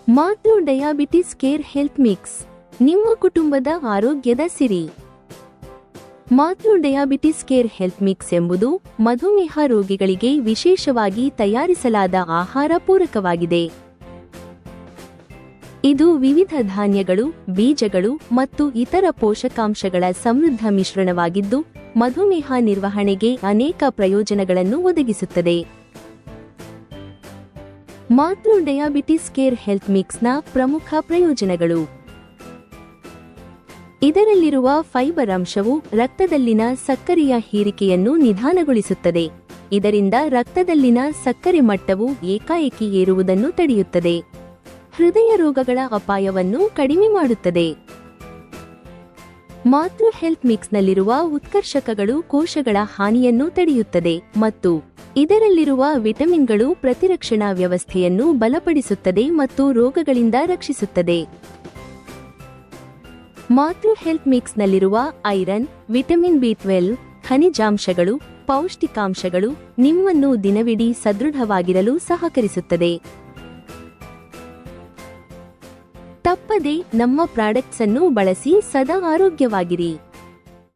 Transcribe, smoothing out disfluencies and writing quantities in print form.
ಮಾತೃ diabetes care health mix, ನಿಮ್ಮ ಕುಟುಂಬದ ಆರೋಗ್ಯದ ಸಿರಿ. ಮಾತೃ ಡಯಾಬಿಟಿಸ್ ಕೇರ್ ಹೆಲ್ತ್ ಮಿಕ್ಸ್ ಎಂಬುದು ಮಧುಮೇಹ ರೋಗಿಗಳಿಗೆ ವಿಶೇಷವಾಗಿ ತಯಾರಿಸಲಾದ ಆಹಾರ ಪೂರಕವಾಗಿದೆ. ಇದು ವಿವಿಧ ಧಾನ್ಯಗಳು, ಬೀಜಗಳು ಮತ್ತು ಇತರ ಪೋಷಕಾಂಶಗಳ ಸಮೃದ್ಧ ಮಿಶ್ರಣವಾಗಿದ್ದು, ಮಧುಮೇಹ ನಿರ್ವಹಣೆಗೆ ಅನೇಕ ಪ್ರಯೋಜನಗಳನ್ನು ಒದಗಿಸುತ್ತದೆ. ಮಾತೃ ಡಯಾಬಿಟಿಸ್ ಕೇರ್ ಹೆಲ್ತ್ ಮಿಕ್ಸ್ನ ಪ್ರಮುಖ ಪ್ರಯೋಜನಗಳು. ಇದರಲ್ಲಿರುವ ಫೈಬರ್ ಅಂಶವು ರಕ್ತದಲ್ಲಿನ ಸಕ್ಕರೆಯ ಹೀರಿಕೆಯನ್ನು ನಿಧಾನಗೊಳಿಸುತ್ತದೆ. ಇದರಿಂದ ರಕ್ತದಲ್ಲಿನ ಸಕ್ಕರೆ ಮಟ್ಟವು ಏಕಾಏಕಿ ಏರುವುದನ್ನು ತಡೆಯುತ್ತದೆ. ಹೃದಯ ರೋಗಗಳ ಅಪಾಯವನ್ನು ಕಡಿಮೆ ಮಾಡುತ್ತದೆ. ಮಾತೃ ಹೆಲ್ತ್ ಮಿಕ್ಸ್ನಲ್ಲಿರುವ ಉತ್ಕರ್ಷಕಗಳು ಕೋಶಗಳ ಹಾನಿಯನ್ನು ತಡೆಯುತ್ತದೆ ಮತ್ತು ಇದರಲ್ಲಿರುವ ವಿಟಮಿನ್ಗಳು ಪ್ರತಿರಕ್ಷಣಾ ವ್ಯವಸ್ಥೆಯನ್ನು ಬಲಪಡಿಸುತ್ತದೆ ಮತ್ತು ರೋಗಗಳಿಂದ ರಕ್ಷಿಸುತ್ತದೆ. ಮಾತೃ ಹೆಲ್ತ್ ಮಿಕ್ಸ್ನಲ್ಲಿರುವ ಐರನ್, ವಿಟಮಿನ್ ಬಿ12, ಖನಿಜಾಂಶಗಳು, ಪೌಷ್ಟಿಕಾಂಶಗಳು ನಿಮ್ಮನ್ನು ದಿನವಿಡೀ ಸದೃಢವಾಗಿರಲು ಸಹಕರಿಸುತ್ತದೆ. ತಪ್ಪದೆ ನಮ್ಮ ಪ್ರಾಡಕ್ಟ್ಸ್ ಅನ್ನು ಬಳಸಿ ಸದಾ ಆರೋಗ್ಯವಾಗಿರಿ.